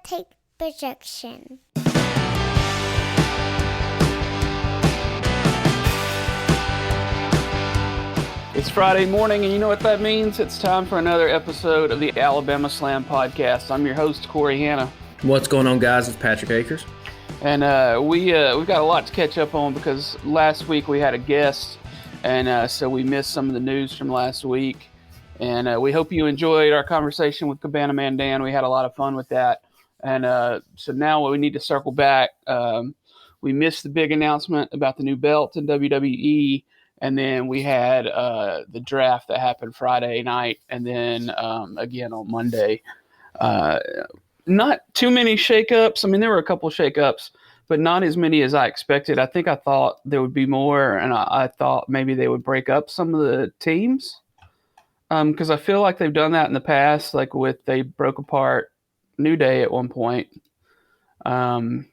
take projection. It's Friday morning, and you know what that means? It's time for another episode of the Alabama Slam Podcast. I'm your host, Corey Hanna. What's going on, guys? It's Patrick Akers. And we've got a lot to catch up on because last week we had a guest, and so we missed some of the news from last week. And we hope you enjoyed our conversation with Cabana Man Dan. We had a lot of fun with that. And so now we need to circle back. We missed the big announcement about the new belt in WWE. And then we had the draft that happened Friday night, and then again on Monday. Not too many shakeups. I mean, there were a couple shakeups, but not as many as I expected. I think I thought there would be more, and I thought maybe they would break up some of the teams because I feel like they've done that in the past, like they broke apart New Day at one point. But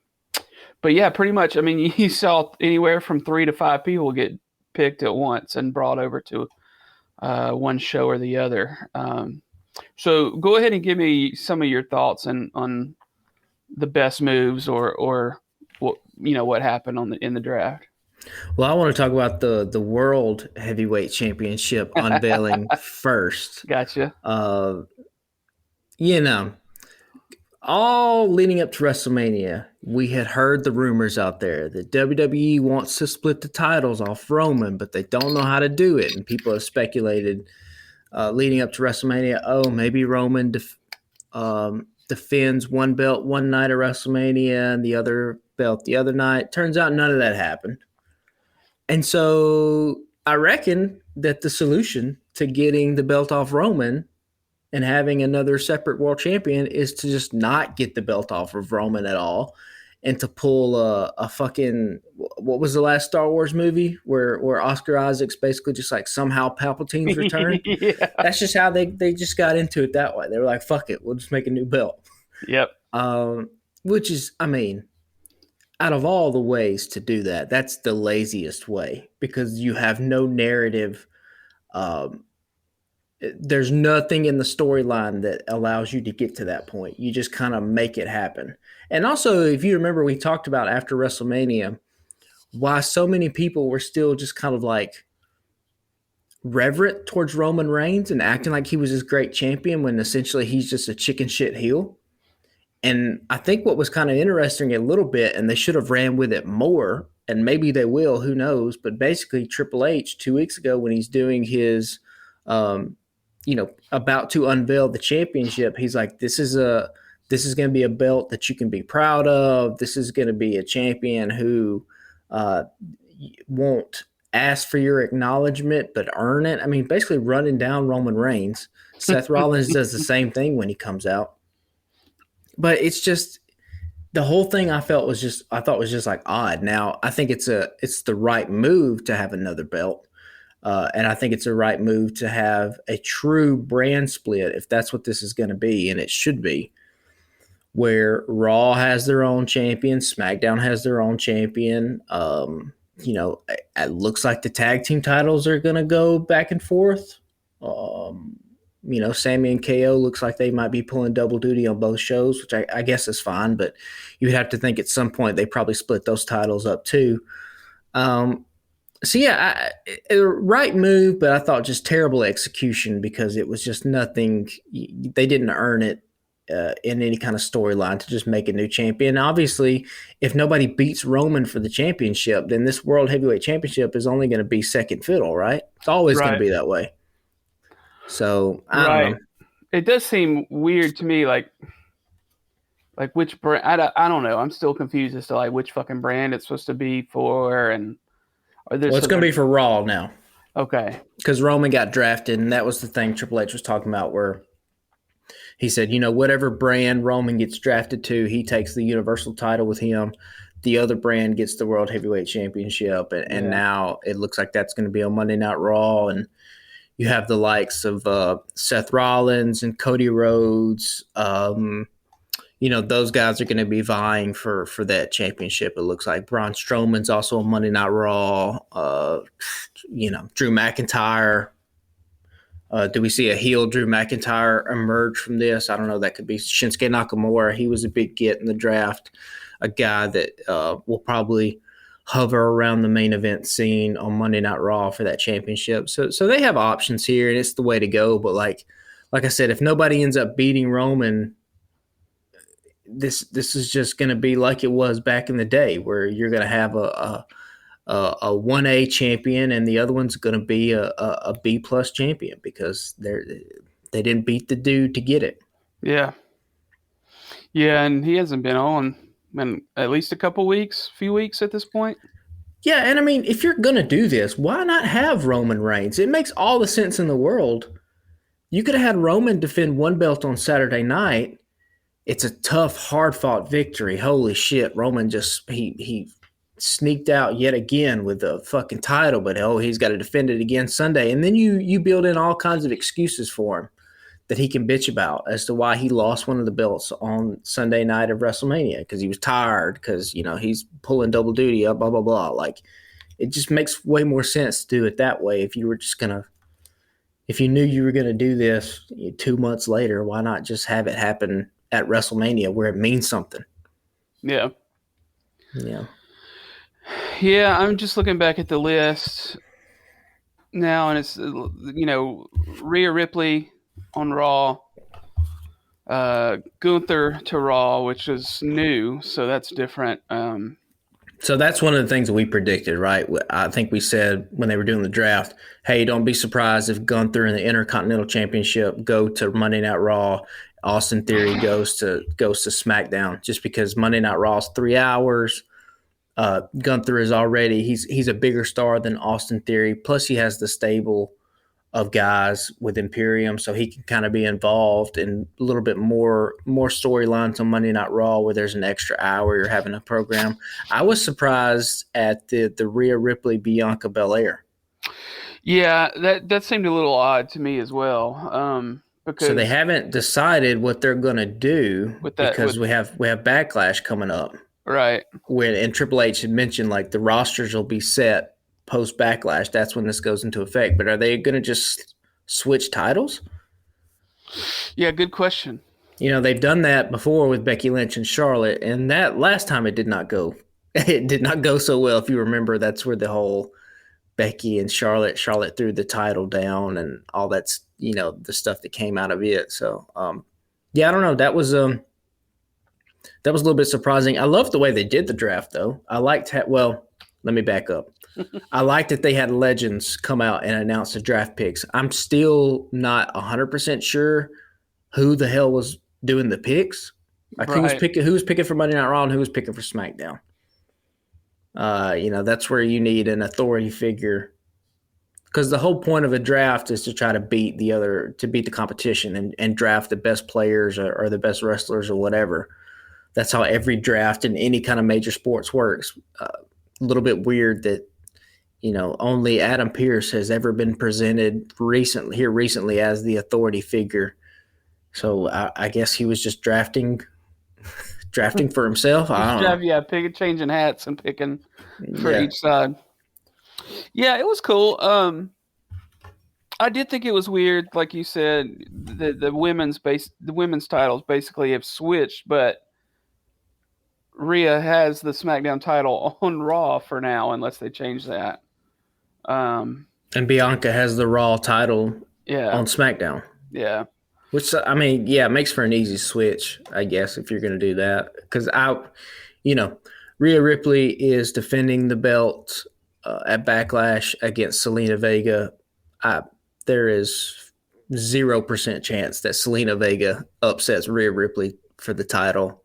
yeah, pretty much. I mean, you saw anywhere from 3 to 5 people get picked at once and brought over to one show or the other. So go ahead and give me some of your thoughts on the best moves or what happened in the draft. Well, I want to talk about the World Heavyweight Championship unveiling first. Gotcha. All leading up to WrestleMania, we had heard the rumors out there that WWE wants to split the titles off Roman, but they don't know how to do it. And people have speculated leading up to WrestleMania, maybe Roman defends one belt one night at WrestleMania and the other belt the other night. Turns out none of that happened. And so I reckon that the solution to getting the belt off Roman and having another separate world champion is to just not get the belt off of Roman at all and to pull a fucking – what was the last Star Wars movie where Oscar Isaac's basically just like somehow Palpatine's return? Yeah. That's just how they just got into it that way. They were like, fuck it, we'll just make a new belt. Yep. Which is, I mean, out of all the ways to do that, that's the laziest way because you have no narrative there's nothing in the storyline that allows you to get to that point. You just kind of make it happen. And also, if you remember, we talked about after WrestleMania, why so many people were still just kind of like reverent towards Roman Reigns and acting like he was this great champion when essentially he's just a chicken shit heel. And I think what was kind of interesting a little bit, and they should have ran with it more, and maybe they will, who knows, but basically Triple H 2 weeks ago when he's doing his about to unveil the championship, he's like, this is going to be a belt that you can be proud of. This is going to be a champion who won't ask for your acknowledgement, but earn it. I mean, basically running down Roman Reigns. Seth Rollins does the same thing when he comes out. But it's just the whole thing I thought was just like odd. Now, I think it's the right move to have another belt. And I think it's a right move to have a true brand split, if that's what this is going to be, and it should be, where Raw has their own champion, SmackDown has their own champion. It looks like the tag team titles are going to go back and forth. Sammy and KO looks like they might be pulling double duty on both shows, which I guess is fine, but you would have to think at some point they probably split those titles up too. So, yeah, right move, but I thought just terrible execution because it was just nothing. They didn't earn it in any kind of storyline to just make a new champion. Obviously, if nobody beats Roman for the championship, then this World Heavyweight Championship is only going to be second fiddle, right? It's always going to be that way. So, I don't know. It does seem weird to me, like which brand. I don't know. I'm still confused as to like which fucking brand it's supposed to be for, and it's going to be for Raw now. Okay. Because Roman got drafted, and that was the thing Triple H was talking about where he said, whatever brand Roman gets drafted to, he takes the Universal title with him. The other brand gets the World Heavyweight Championship. And now it looks like that's going to be on Monday Night Raw. And you have the likes of Seth Rollins and Cody Rhodes, those guys are going to be vying for that championship. It looks like Braun Strowman's also on Monday Night Raw. Drew McIntyre. Do we see a heel Drew McIntyre emerge from this? I don't know. That could be Shinsuke Nakamura. He was a big get in the draft, a guy that will probably hover around the main event scene on Monday Night Raw for that championship. So they have options here, and it's the way to go. But like I said, if nobody ends up beating Roman, this is just going to be like it was back in the day, where you're going to have a 1A champion and the other one's going to be a B plus champion because they didn't beat the dude to get it. Yeah. Yeah, and he hasn't been on in at least a few weeks at this point. Yeah, and I mean, if you're going to do this, why not have Roman Reigns? It makes all the sense in the world. You could have had Roman defend one belt on Saturday night. It's a tough, hard-fought victory. Holy shit, Roman just he sneaked out yet again with the fucking title, but he's got to defend it again Sunday. And then you build in all kinds of excuses for him that he can bitch about as to why he lost one of the belts on Sunday night of WrestleMania, because he was tired, because he's pulling double duty up, blah blah blah. Like, it just makes way more sense to do it that way. If you knew you were gonna do this 2 months later, why not just have it happen at WrestleMania where it means something? Yeah. Yeah. Yeah, I'm just looking back at the list now, and it's Rhea Ripley on Raw, Gunther to Raw, which is new, so that's different. So that's one of the things that we predicted, right? I think we said when they were doing the draft, hey, don't be surprised if Gunther and the Intercontinental Championship go to Monday Night Raw. Austin Theory goes to SmackDown, just because Monday Night Raw is 3 hours. Gunther is already he's a bigger star than Austin Theory. Plus, he has the stable of guys with Imperium, so he can kind of be involved in a little bit more storylines on Monday Night Raw, where there's an extra hour you're having a program. I was surprised at the Rhea Ripley Bianca Belair. Yeah, that seemed a little odd to me as well. Because so they haven't decided what they're going to do because we have Backlash coming up. Right. And Triple H had mentioned like the rosters will be set post Backlash. That's when this goes into effect. But are they going to just switch titles? Yeah, good question. They've done that before with Becky Lynch and Charlotte, and that last time it did not go. It did not go so well. If you remember, that's where the whole Becky and Charlotte threw the title down and all that's the stuff that came out of it. So yeah, I don't know. That was a little bit surprising. I love the way they did the draft, though. I liked let me back up. I liked that they had legends come out and announce the draft picks. I'm still not 100% sure who the hell was doing the picks. Like, who was picking for Monday Night Raw and who was picking for SmackDown. That's where you need an authority figure, because the whole point of a draft is to try to beat the competition and draft the best players or the best wrestlers or whatever. That's how every draft in any kind of major sports works. A little bit weird that only Adam Pearce has ever been presented recently as the authority figure. So I guess he was just drafting for himself. I don't know. Yeah, changing hats and picking for each side. Yeah, it was cool. I did think it was weird, like you said, the women's titles basically have switched, but Rhea has the SmackDown title on Raw for now, unless they change that. And Bianca has the Raw title on SmackDown. Yeah. Which, I mean, yeah, it makes for an easy switch, I guess, if you're going to do that. Because Rhea Ripley is defending the belt at Backlash against Selena Vega. There is 0% chance that Selena Vega upsets Rhea Ripley for the title.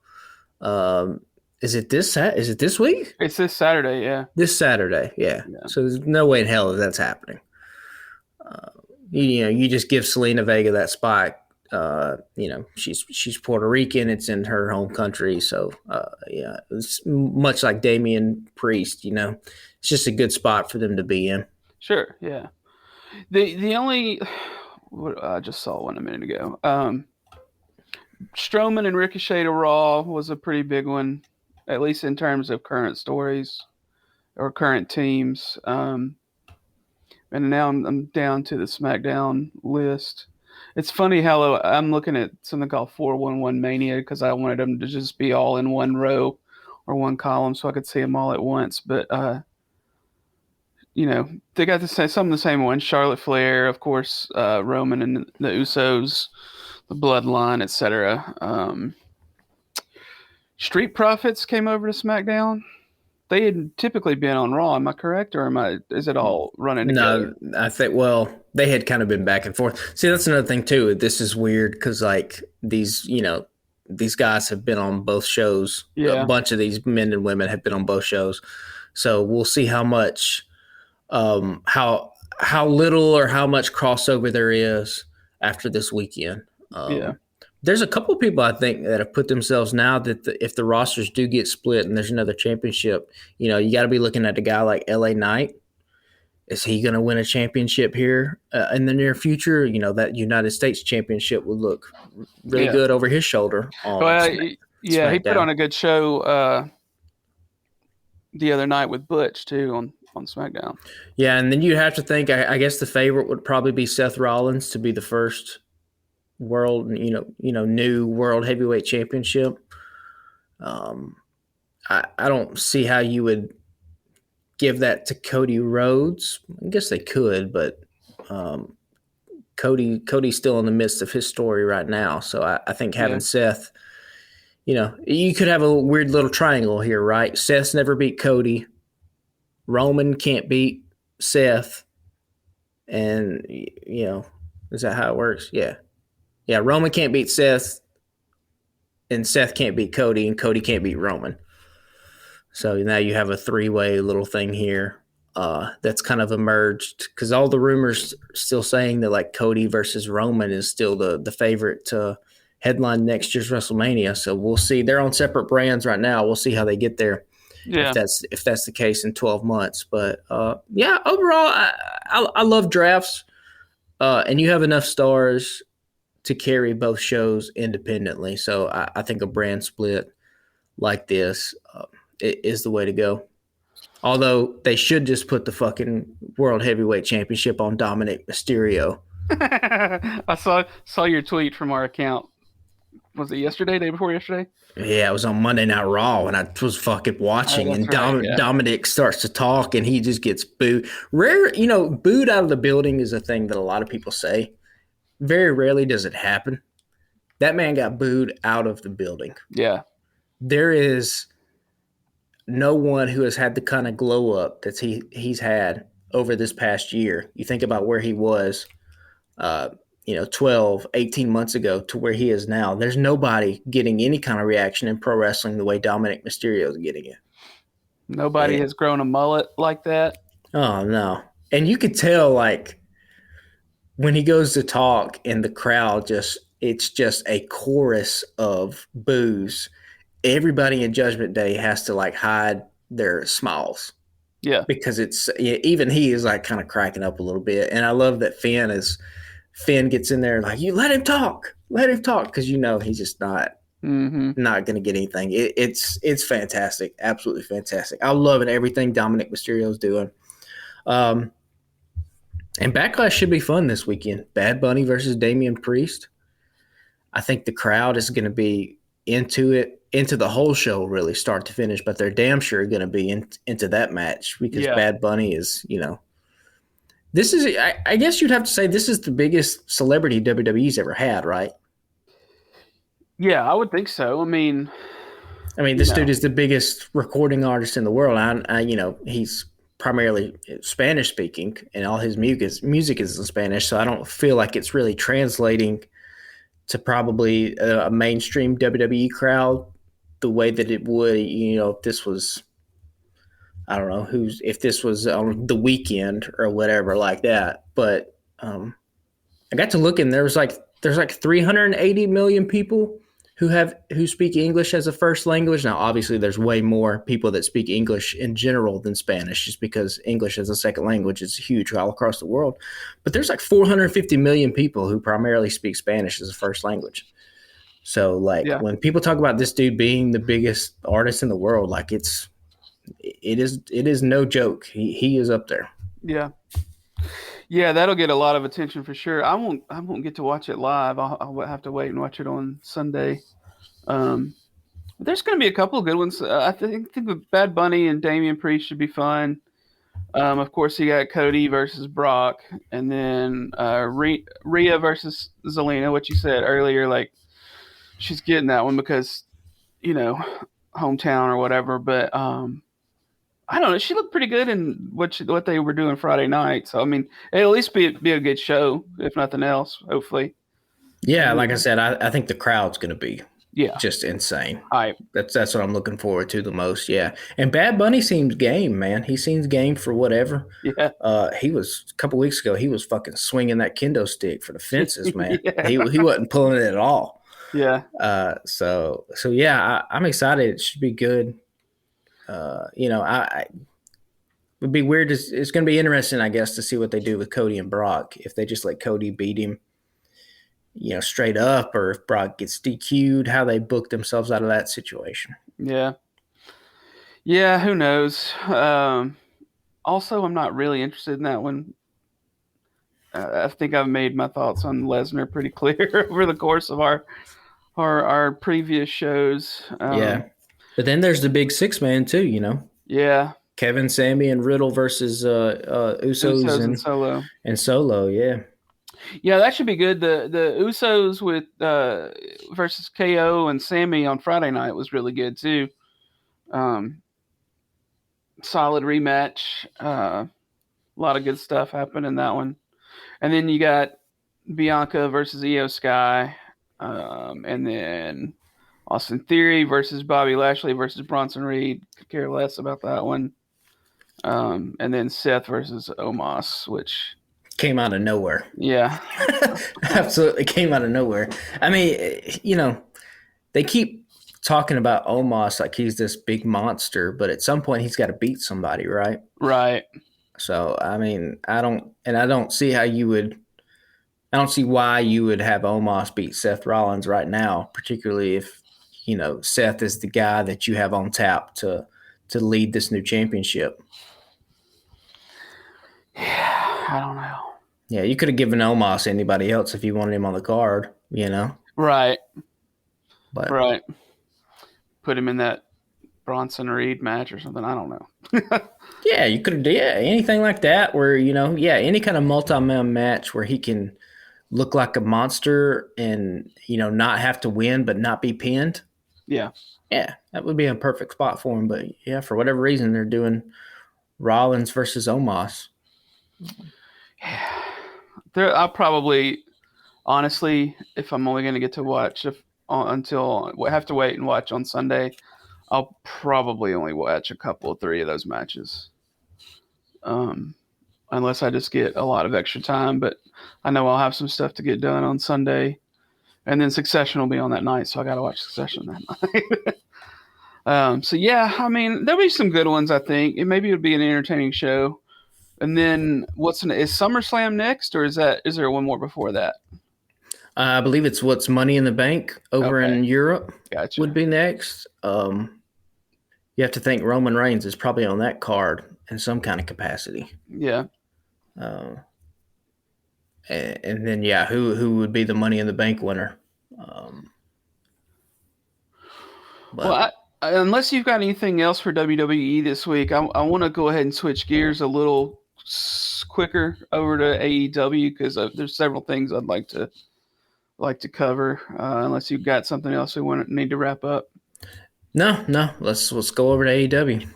Is it this week? It's this Saturday, yeah. This Saturday, yeah. So there's no way in hell that that's happening. You just give Selena Vega that spot. She's Puerto Rican. It's in her home country. So, it's much like Damian Priest, it's just a good spot for them to be in. Sure. Yeah. The only, I just saw one a minute ago. Strowman and Ricochet to Raw was a pretty big one, at least in terms of current stories or current teams. and now I'm down to the SmackDown list. It's funny how I'm looking at something called 411 Mania because I wanted them to just be all in one row or one column so I could see them all at once. But they got some of the same ones: Charlotte Flair, of course, Roman and the Usos, the Bloodline, etc. Street Profits came over to SmackDown. They had typically been on Raw. Am I correct, or is it all running together? No, I think, well, they had kind of been back and forth. See, that's another thing too. This is weird because like these guys have been on both shows. A Yeah, bunch of these men and women have been on both shows. So we'll see how much, how little or how much crossover there is after this weekend. yeah, There's a couple of people I think that have put themselves now that if the rosters do get split and there's another championship, you got to be looking at a guy like LA Knight. Is he going to win a championship here in the near future? That United States championship would look really yeah. good over his shoulder. Well, yeah, he put SmackDown. on a good show the other night with Butch too on SmackDown. Yeah, and then you have to think. I guess the favorite would probably be Seth Rollins to be the first new world heavyweight championship. I don't see how you would give that to Cody Rhodes. I guess they could, but Cody's still in the midst of his story right now. So I think having Seth, you could have a weird little triangle here, right? Seth's never beat Cody. Roman can't beat Seth. And, is that how it works? Yeah. Yeah, Roman can't beat Seth, and Seth can't beat Cody, and Cody can't beat Roman. So now you have a three-way little thing here that's kind of emerged because all the rumors still saying that like Cody versus Roman is still the favorite to headline next year's WrestleMania. So we'll see. They're on separate brands right now. We'll see how they get there. Yeah, If that's the case in 12 months. But overall, I love drafts, and you have enough stars to carry both shows independently. So I think a brand split like this is the way to go. Although they should just put the fucking World Heavyweight Championship on Dominic Mysterio. I saw your tweet from our account. Was it yesterday? Day before yesterday? Yeah, it was on Monday Night Raw when I was fucking watching, and right, yeah. Dominic starts to talk, and he just gets booed. Booed out of the building is a thing that a lot of people say. Very rarely does it happen. That man got booed out of the building. Yeah. There is no one who has had the kind of glow up that he's had over this past year. You think about where he was, 12, 18 months ago to where he is now. There's nobody getting any kind of reaction in pro wrestling the way Dominic Mysterio is getting it. Nobody has grown a mullet like that. Oh, no. And you could tell, like, when he goes to talk and the crowd it's just a chorus of boos. Everybody in Judgment Day has to like hide their smiles. Yeah. Because even he is like kind of cracking up a little bit. And I love that Finn gets in there like, you let him talk. Because he's just not going to get anything. It's fantastic. Absolutely fantastic. I'm loving everything Dominic Mysterio is doing. And Backlash should be fun this weekend. Bad Bunny versus Damian Priest. I think the crowd is going to be into it, into the whole show, really, start to finish. But they're damn sure going to be into that match because Bad Bunny is, this is, I guess you'd have to say this is the biggest celebrity WWE's ever had, right? Yeah, I would think so. I mean, this dude is the biggest recording artist in the world. He's primarily Spanish speaking, and all his music is in Spanish. So I don't feel like it's really translating to probably a mainstream WWE crowd the way that it would, if this was, I don't know if this was on The Weekend or whatever like that. But I got to look, and there's like 380 million people who speak English as a first language. Now, obviously, there's way more people that speak English in general than Spanish, just because English as a second language is huge all across the world. But there's like 450 million people who primarily speak Spanish as a first language. So, when people talk about this dude being the biggest artist in the world, like it is no joke. He is up there. Yeah. Yeah, that'll get a lot of attention for sure. I won't get to watch it live. I'll have to wait and watch it on Sunday. Um, there's going to be a couple of good ones. I think the Bad Bunny and Damian Priest should be fun. Of course, you got Cody versus Brock, and then Rhea versus Zelina. What you said earlier, like she's getting that one because you know hometown or whatever. But I don't know. She looked pretty good in what they were doing Friday night. So I mean, it'll at least be a good show, if nothing else. Hopefully, Yeah, and like I then, said, I think the crowd's going to be yeah, just insane. I That's what I'm looking forward to the most. Yeah, and Bad Bunny seems game, man. He seems game for whatever. yeah He was a couple weeks ago. He was fucking swinging that kendo stick for the fences, man. yeah He wasn't pulling it at all. yeah. So yeah, I'm excited. It should be good. I would be weird. It's going to be interesting, I guess, to see what they do with Cody and Brock. If they just let Cody beat him, straight up, or if Brock gets DQ'd, how they book themselves out of that situation. Yeah. Yeah, who knows? Also, I'm not really interested in that one. I think I've made my thoughts on Lesnar pretty clear over the course of our previous shows. Yeah, but then there's the big six man too. Yeah, Kevin, Sammy, and Riddle versus Usos Usos and and Solo. Solo. Yeah, Yeah, that should be good. The Usos with versus KO and Sammy on Friday night was really good too. Um, Solid rematch. A lot of good stuff happened in that one. And then you got Bianca versus Io Sky, and then Austin Theory versus Bobby Lashley versus Bronson Reed. Could care less about that one. And then Seth versus Omos, which came out of nowhere. yeah, Absolutely came out of nowhere. I mean, they keep talking about Omos like he's this big monster, but at some point he's got to beat somebody, right? right. So I mean, I don't see how you would. I don't see why you would have Omos beat Seth Rollins right now, particularly if Seth is the guy that you have on tap to lead this new championship. Yeah, I don't know. Yeah, you could have given Omos anybody else if you wanted him on the card, Right, But right. Put him in that Bronson Reed match or something. I don't know. yeah, you could have anything like that where any kind of multi-man match where he can look like a monster and not have to win but not be pinned. Yeah. Yeah, that would be a perfect spot for him. But yeah, for whatever reason, they're doing Rollins versus Omos. I'll probably, honestly, if I'm only going to get to watch until I have to wait and watch on Sunday, I'll probably only watch a couple of 3 of those matches. Unless I just get a lot of extra time, but I know I'll have some stuff to get done on Sunday, and then Succession will be on that night, so I got to watch Succession that night. So yeah, I mean, there'll be some good ones. I think maybe it would be an entertaining show. And then is SummerSlam next, or is there one more before that? I believe it's what's Money in the Bank over in Europe. Gotcha. Would be next. You have to think Roman Reigns is probably on that card in some kind of capacity. Yeah. And then who would be the Money in the Bank winner? Well, unless you've got anything else for WWE this week, I want to go ahead and switch gears a little quicker over to AEW because there's several things I'd like to cover. Unless you've got something else we need to wrap up. No. Let's go over to AEW.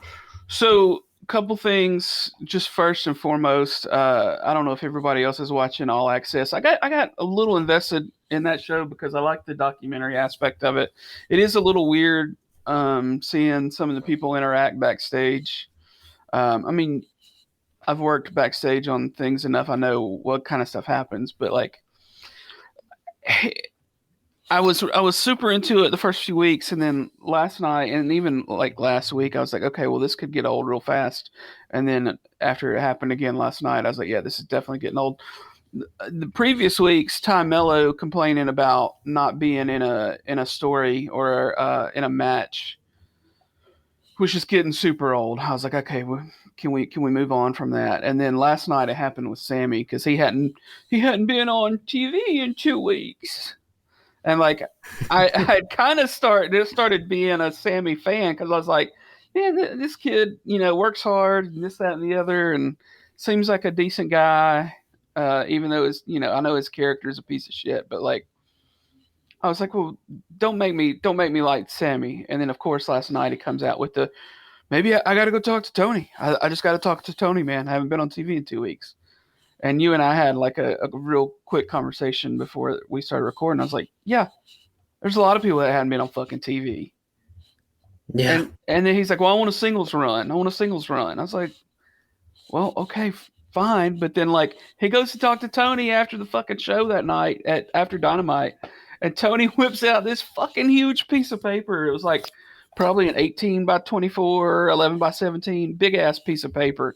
So, a couple things. Just first and foremost, I don't know if everybody else is watching All Access. I got a little invested in that show because I like the documentary aspect of it. It is a little weird seeing some of the people interact backstage. I mean, I've worked backstage on things enough. I know what kind of stuff happens, but like, I was super into it the first few weeks, and then last night and even like last week, I was like, okay, well, this could get old real fast. And then after it happened again last night, I was like, yeah, this is definitely getting old. The previous weeks, Ty Mello complaining about not being in a story or in a match was just getting super old. I was like, okay, well, can we move on from that? And then last night it happened with Sammy because he hadn't been on TV in 2 weeks, and like I had kind of started being a Sammy fan because I was like, man, this kid, works hard and this, that, and the other, and seems like a decent guy. Even though I know his character is a piece of shit, but like I was like, well, don't make me like Sammy. And then of course last night he comes out with the maybe I got to go talk to Tony. I just got to talk to Tony, man. I haven't been on TV in 2 weeks. And you and I had like a real quick conversation before we started recording. I was like, yeah, there's a lot of people that hadn't been on fucking TV. Yeah. And then he's like, well, I want a singles run. I was like, well, okay, fine. But then like he goes to talk to Tony after the fucking show that night after Dynamite. And Tony whips out this fucking huge piece of paper. It was like probably an 18 by 24, 11 by 17, big ass piece of paper.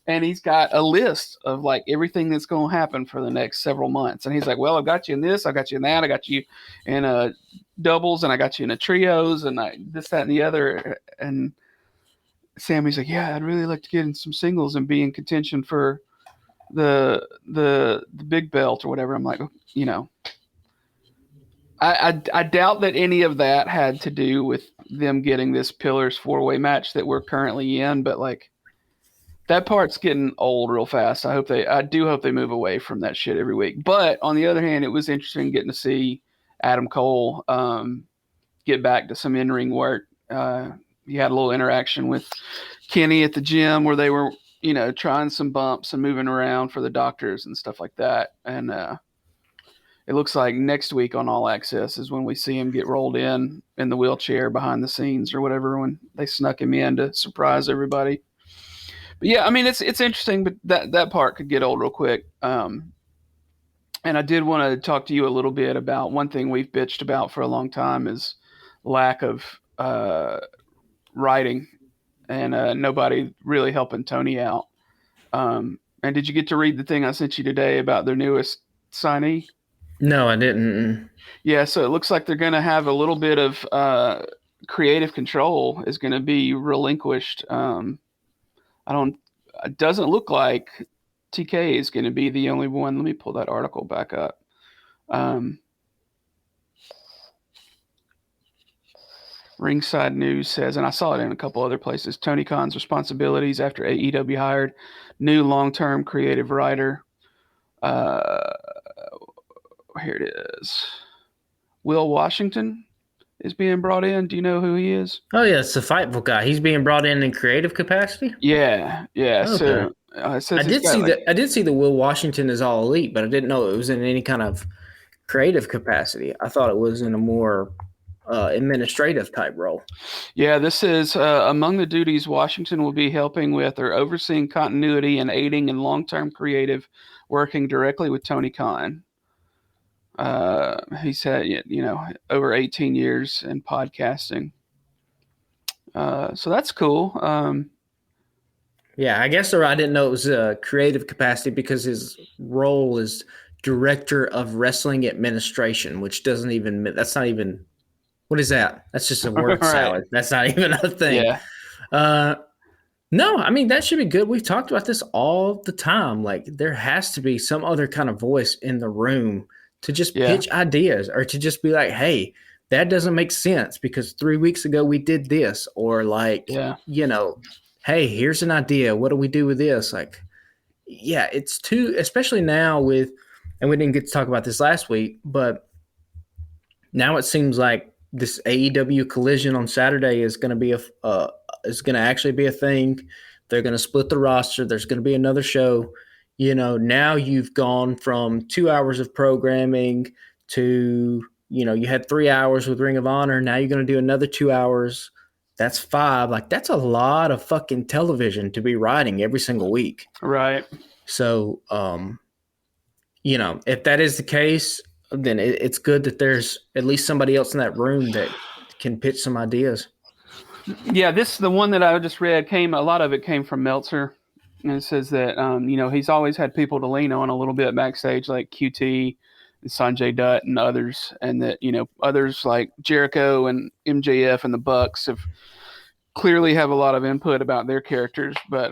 And he's got a list of like everything that's going to happen for the next several months. And he's like, well, I've got you in this, I got you in that, I got you in doubles, and I got you in a trios, and this, that, and the other. And Sammy's like, yeah, I'd really like to get in some singles and be in contention for the big belt or whatever. I'm like, I doubt that any of that had to do with them getting this Pillars 4-way match that we're currently in, but like that part's getting old real fast. I do hope they move away from that shit every week. But on the other hand, it was interesting getting to see Adam Cole get back to some in-ring work. He had a little interaction with Kenny at the gym where they were, trying some bumps and moving around for the doctors and stuff like that. And it looks like next week on All Access is when we see him get rolled in the wheelchair behind the scenes or whatever, when they snuck him in to surprise everybody. But yeah, I mean, it's interesting, but that part could get old real quick. And I did want to talk to you a little bit about one thing we've bitched about for a long time is lack of writing and nobody really helping Tony out. And did you get to read the thing I sent you today about their newest signee? No, I didn't. Yeah, so it looks like they're going to have a little bit of creative control is going to be relinquished. It doesn't look like TK is going to be the only one. Let me pull that article back up. Ringside News says, and I saw it in a couple other places, Tony Khan's responsibilities after AEW hired new long-term creative writer. Here it is. Will Washington is being brought in. Do you know who he is? Oh, yeah, it's the Fightful guy. He's being brought in creative capacity? Yeah. Okay. So I did see the Will Washington is All Elite, but I didn't know it was in any kind of creative capacity. I thought it was in a more administrative type role. Yeah, this is among the duties Washington will be helping with or overseeing continuity and aiding in long-term creative, working directly with Tony Khan. He's had, over 18 years in podcasting. So that's cool. Yeah, I guess I didn't know it was a creative capacity because his role is director of wrestling administration, which that's not even, what is that? That's just a word salad. That's not even a thing. Yeah. No, I mean, that should be good. We've talked about this all the time. Like, there has to be some other kind of voice in the room to just pitch ideas or to just be like, hey, that doesn't make sense because 3 weeks ago we did this, or like, hey, here's an idea. What do we do with this? Like, yeah, it's too, especially now and we didn't get to talk about this last week, but now it seems like this AEW Collision on Saturday is going to actually be a thing. They're going to split the roster. There's going to be another show. Now you've gone from 2 hours of programming to, you had 3 hours with Ring of Honor. Now you're going to do another 2 hours. That's 5. Like, that's a lot of fucking television to be writing every single week. Right. So, if that is the case, then it's good that there's at least somebody else in that room that can pitch some ideas. Yeah, the one that I just read a lot of it came from Meltzer. And it says that, he's always had people to lean on a little bit backstage, like QT, Sanjay Dutt, and others. And that, others like Jericho and MJF and the Bucks have clearly have a lot of input about their characters, but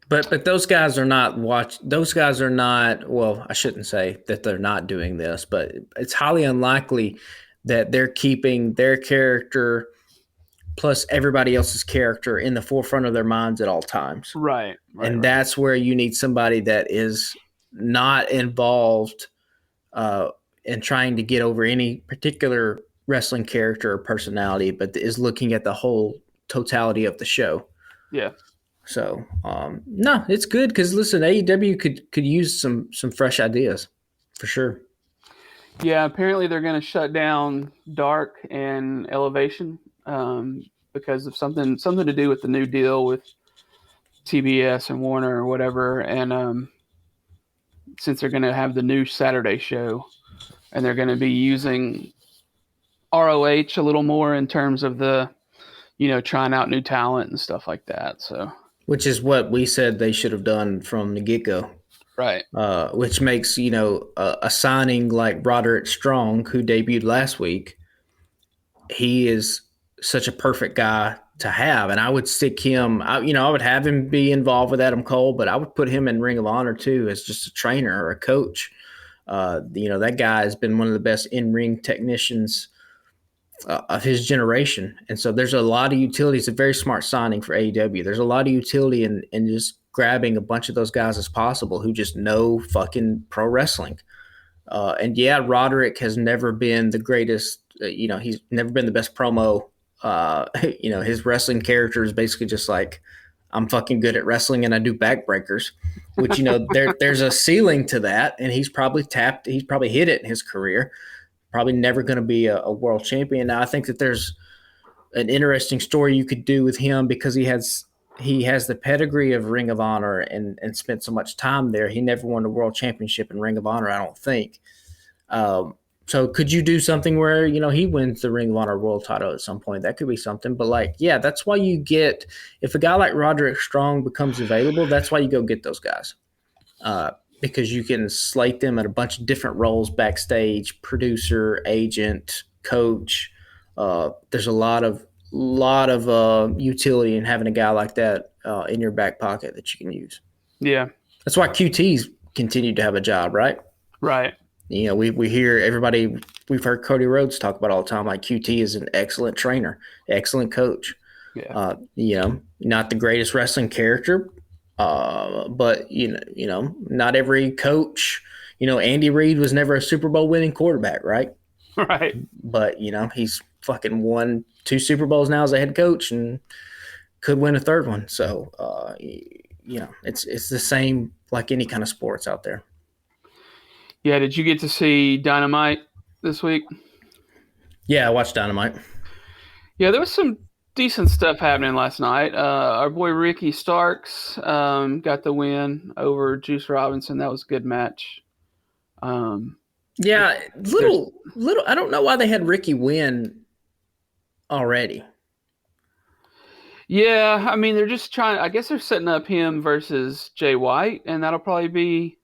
But those guys are not those guys are not, well, I shouldn't say that they're not doing this, but it's highly unlikely that they're keeping their character plus everybody else's character in the forefront of their minds at all times. right. And that's where you need somebody that is not involved in trying to get over any particular wrestling character or personality, but is looking at the whole totality of the show. Yeah. So no, it's good because listen, AEW could use some fresh ideas for sure. Yeah, apparently they're going to shut down Dark and Elevation because of something to do with the new deal with TBS and Warner or whatever. And since they're going to have the new Saturday show, and they're going to be using ROH a little more in terms of the, trying out new talent and stuff like that. So, which is what we said they should have done from the get-go. Right. Which makes, a signing like Roderick Strong, who debuted last week, he is such a perfect guy to have. And I would stick him, I would have him be involved with Adam Cole, but I would put him in Ring of Honor too as just a trainer or a coach. That guy has been one of the best in-ring technicians of his generation. And so there's a lot of utility. It's a very smart signing for AEW. There's a lot of utility in just grabbing a bunch of those guys as possible who just know fucking pro wrestling. And yeah, Roderick has never been the greatest, he's never been the best promo. His wrestling character is basically just like, I'm fucking good at wrestling and I do backbreakers, which, there's a ceiling to that. And he's probably hit it in his career. Probably never going to be a world champion. Now, I think that there's an interesting story you could do with him because he has the pedigree of Ring of Honor and spent so much time there. He never won a world championship in Ring of Honor, I don't think. So could you do something where, he wins the Ring of Honor world title at some point? That could be something. But that's why if a guy like Roderick Strong becomes available, that's why you go get those guys. Because you can slate them at a bunch of different roles backstage, producer, agent, coach. There's a lot of utility in having a guy like that in your back pocket that you can use. Yeah. That's why QT's continued to have a job, right? Right. We hear everybody, we've heard Cody Rhodes talk about all the time, like QT is an excellent trainer, excellent coach. Yeah. Not the greatest wrestling character, but not every coach, Andy Reid was never a Super Bowl winning quarterback, right? Right. But he's fucking won 2 Super Bowls now as a head coach and could win a third one. So it's the same like any kind of sports out there. Yeah. Did you get to see Dynamite this week? Yeah, I watched Dynamite. Yeah, there was some decent stuff happening last night. Our boy Ricky Starks got the win over Juice Robinson. That was a good match. Yeah, little. I don't know why they had Ricky win already. Yeah, I mean they're just trying. I guess they're setting up him versus Jay White, and that'll probably be.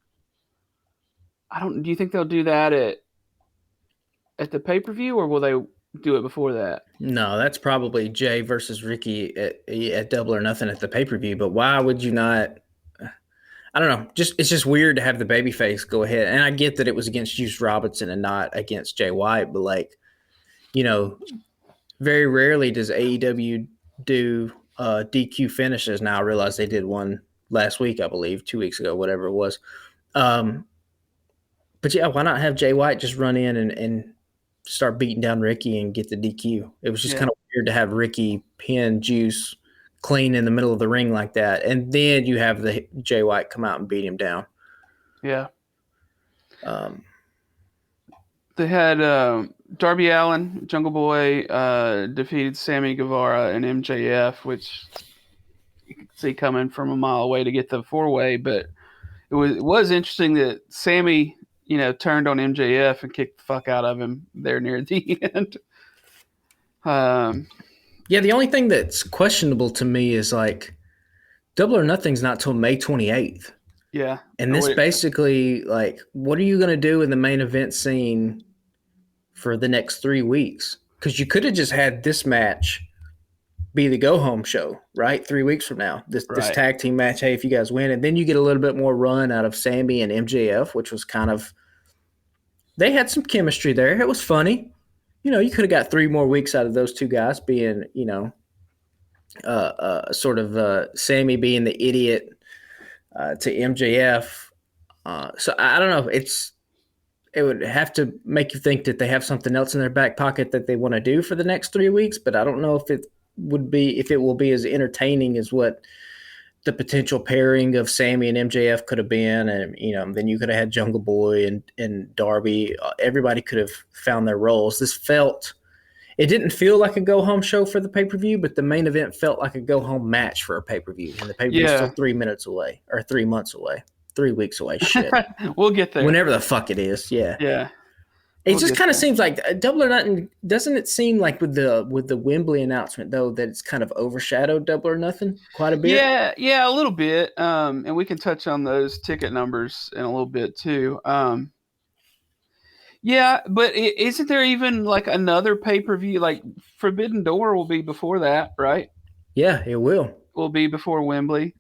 Do you think they'll do that at the pay-per-view, or will they do it before that? No, that's probably Jay versus Ricky at Double or Nothing at the pay-per-view. But why would you not? I don't know. It's just weird to have the babyface go ahead. And I get that it was against Juice Robinson and not against Jay White, but very rarely does AEW do DQ finishes. Now I realize they did one last week, I believe, 2 weeks ago, whatever it was. But yeah, why not have Jay White just run in and start beating down Ricky and get the DQ? It was just kind of weird to have Ricky pin Juice clean in the middle of the ring like that. And then you have the Jay White come out and beat him down. Yeah. They had Darby Allin, Jungle Boy, defeated Sammy Guevara and MJF, which you could see coming from a mile away to get the 4-way. But it was interesting that Sammy, turned on MJF and kicked the fuck out of him there near the end. Yeah, the only thing that's questionable to me is Double or Nothing's not till May 28th. Yeah. And this basically, what are you going to do in the main event scene for the next 3 weeks? Because you could have just had this match be the go home show, right? 3 weeks from now, this Right. tag team match. Hey, if you guys win, and then you get a little bit more run out of Sammy and MJF, which was kind of, they had some chemistry there. It was funny. You could have got 3 more weeks out of those two guys being, sort of Sammy being the idiot to MJF. So I don't know. It would have to make you think that they have something else in their back pocket that they want to do for the next 3 weeks. But I don't know if it will be as entertaining as what the potential pairing of Sammy and MJF could have been. And, then you could have had Jungle Boy and Darby. Everybody could have found their roles. It didn't feel like a go-home show for the pay-per-view, but the main event felt like a go-home match for a pay-per-view. And the pay-per-view is still 3 minutes away, or 3 months away, 3 weeks away. Shit. We'll get there. Whenever the fuck it is. Yeah. Yeah. It just kind of seems like Double or Nothing. Doesn't it seem like with the Wembley announcement though that it's kind of overshadowed Double or Nothing quite a bit? Yeah, a little bit. And we can touch on those ticket numbers in a little bit too. Yeah, but isn't there even like another pay-per-view? Like Forbidden Door will be before that, right? Yeah, it will. Will be before Wembley.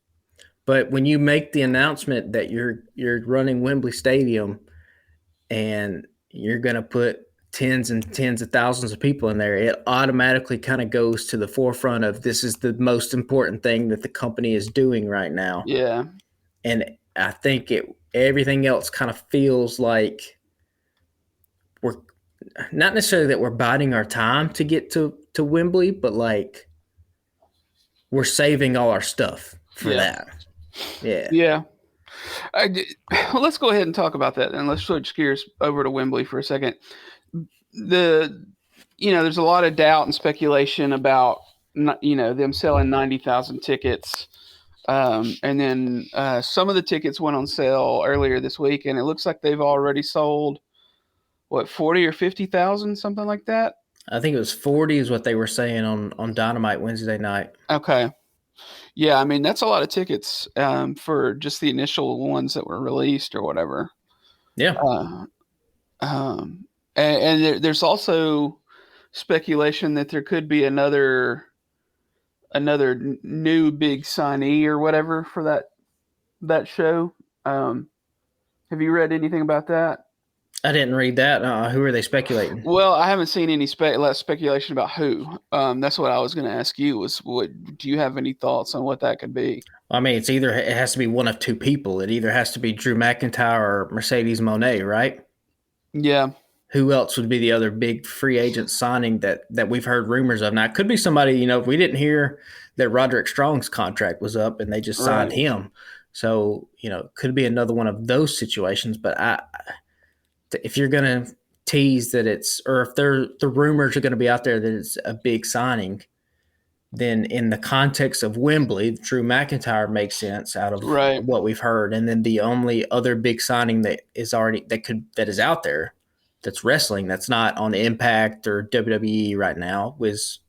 But when you make the announcement that you're running Wembley Stadium and you're going to put tens and tens of thousands of people in there, it automatically kind of goes to the forefront of this is the most important thing that the company is doing right now. Yeah. And I think everything else kind of feels like we're not necessarily that we're biding our time to get to Wembley, but like we're saving all our stuff for that. Yeah. Yeah. Well, let's go ahead and talk about that, and let's switch gears over to Wembley for a second. There's a lot of doubt and speculation about them selling 90,000 tickets, and then some of the tickets went on sale earlier this week, and it looks like they've already sold 40 or 50,000, something like that. I think it was 40 is what they were saying on Dynamite Wednesday night. Okay. Yeah, I mean, that's a lot of tickets for just the initial ones that were released or whatever. Yeah. And there's also speculation that there could be another new big signee or whatever for that show. Have you read anything about that? I didn't read that. Who are they speculating? Well, I haven't seen any speculation about who. That's what I was going to ask you. Do you have any thoughts on what that could be? I mean, it has to be one of two people. It either has to be Drew McIntyre or Mercedes Moné, right? Yeah. Who else would be the other big free agent signing that we've heard rumors of? Now, it could be somebody, we didn't hear that Roderick Strong's contract was up and they just signed him. So, it could be another one of those situations. But if you're going to tease that or if the rumors are going to be out there that it's a big signing, then in the context of Wembley, Drew McIntyre makes sense out of what we've heard. And then the only other big signing that is out there that's wrestling, that's not on Impact or WWE right now, was,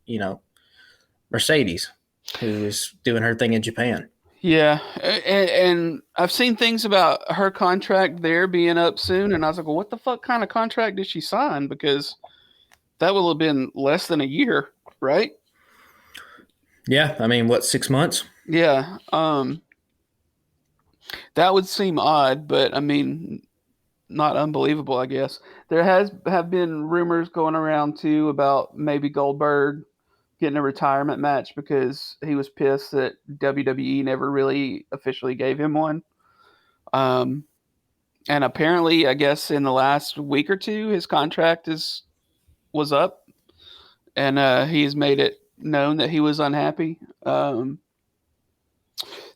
Mercedes, who is doing her thing in Japan. Yeah, and I've seen things about her contract there being up soon, and I was like, well, what the fuck kind of contract did she sign? Because that will have been less than a year, right? Yeah, I mean, 6 months? Yeah, that would seem odd, but I mean, not unbelievable, I guess. There have been rumors going around too about maybe Goldberg getting a retirement match because he was pissed that WWE never really officially gave him one. And apparently, I guess in the last week or two, his contract was up, and he has made it known that he was unhappy. That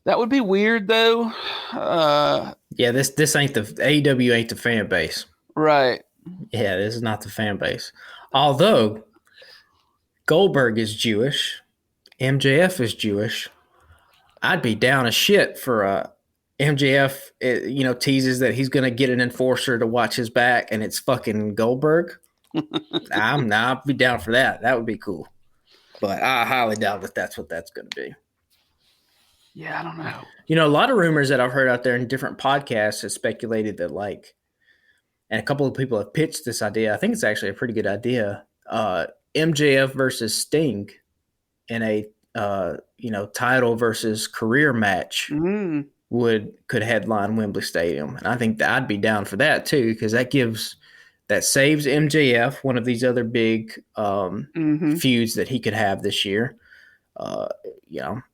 would be weird, though. Yeah, this ain't the AEW ain't the fan base, right? Yeah, this is not the fan base. Although Goldberg is Jewish, MJF is Jewish, I'd be down as shit for MJF. Teases that he's gonna get an enforcer to watch his back, and it's fucking Goldberg. I'd be down for that. That would be cool. But I highly doubt that that's what that's going to be. Yeah, I don't know. A lot of rumors that I've heard out there in different podcasts have speculated that, and a couple of people have pitched this idea. I think it's actually a pretty good idea. MJF versus Sting in a title versus career match Mm, could headline Wembley Stadium, and I think that I'd be down for that too because that saves MJF one of these other big mm-hmm. feuds that he could have this year. Uh,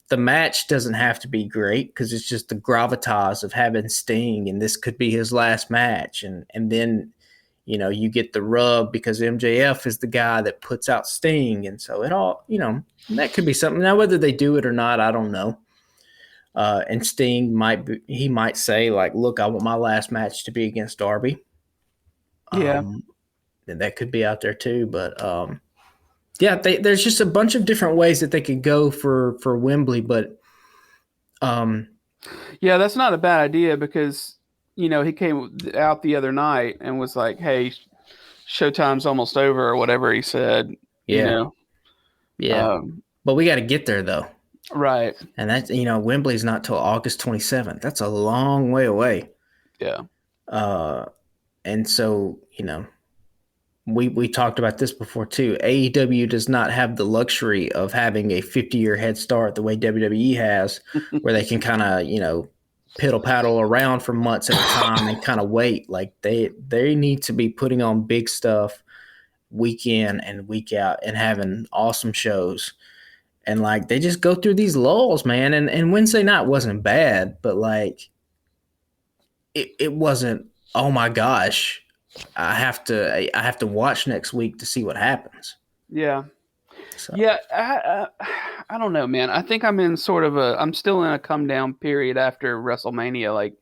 the match doesn't have to be great because it's just the gravitas of having Sting, and this could be his last match, and then you get the rub because MJF is the guy that puts out Sting, and so it all that could be something. Now whether they do it or not, I don't know. And Sting might say like, "Look, I want my last match to be against Darby." Yeah. And that could be out there too, but yeah, there's just a bunch of different ways that they could go for Wembley, but Yeah, that's not a bad idea because, he came out the other night and was like, hey, showtime's almost over or whatever he said, yeah, yeah. But we got to get there though. Right. And that's, Wembley's not till August 27th. That's a long way away. Yeah. And so, we talked about this before too. AEW does not have the luxury of having a 50-year head start the way WWE has, where they can kind of, piddle paddle around for months at a time and kind of wait. Like they need to be putting on big stuff week in and week out and having awesome shows. And like they just go through these lulls, man. And Wednesday night wasn't bad, but like it wasn't, oh my gosh, I have to watch next week to see what happens. Yeah. So. Yeah, I don't know, man. I think I'm still in a come down period after WrestleMania. Like,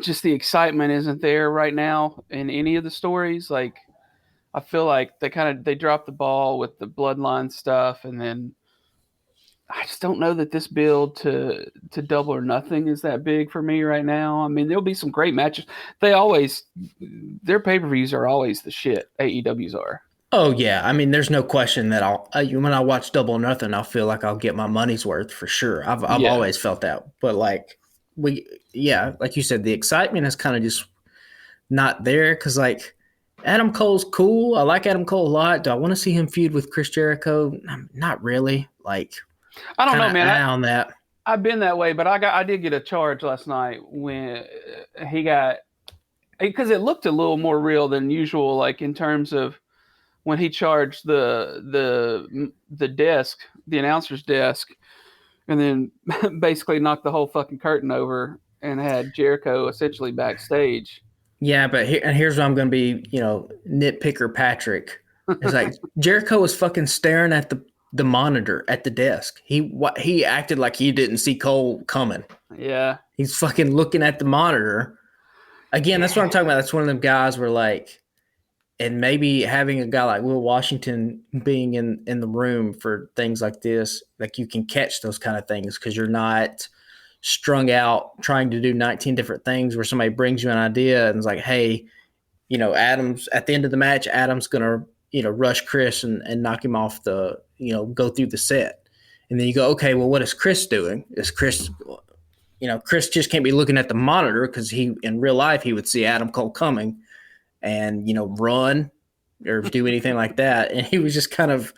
just the excitement isn't there right now in any of the stories. Like, I feel like they dropped the ball with the bloodline stuff, and then I just don't know that this build to Double or Nothing is that big for me right now. I mean, there'll be some great matches. Their pay-per-views are always the shit. AEW's are. Oh yeah, I mean, there's no question that when I watch Double or Nothing, I'll feel like I'll get my money's worth for sure. I've always felt that, but like like you said, the excitement is kind of just not there because like Adam Cole's cool. I like Adam Cole a lot. Do I want to see him feud with Chris Jericho? Not really. Like I don't know, man. On that, I've been that way, but I did get a charge last night when he got, because it looked a little more real than usual, like in terms of when he charged the desk, the announcer's desk, and then basically knocked the whole fucking curtain over and had Jericho essentially backstage. Yeah, but here's what I'm going to be, nitpicker Patrick. It's like Jericho was fucking staring at the monitor at the desk. He acted like he didn't see Cole coming. Yeah. He's fucking looking at the monitor. Again, that's what I'm talking about. That's one of them guys where like, and maybe having a guy like Will Washington being in the room for things like this, like you can catch those kind of things because you're not strung out trying to do 19 different things where somebody brings you an idea and is like, hey, Adam's at the end of the match, Adam's going to, rush Chris and knock him off the, go through the set. And then you go, okay, well, what is Chris doing? Is Chris, Chris just can't be looking at the monitor because in real life, he would see Adam Cole coming and run or do anything like that, and he was just kind of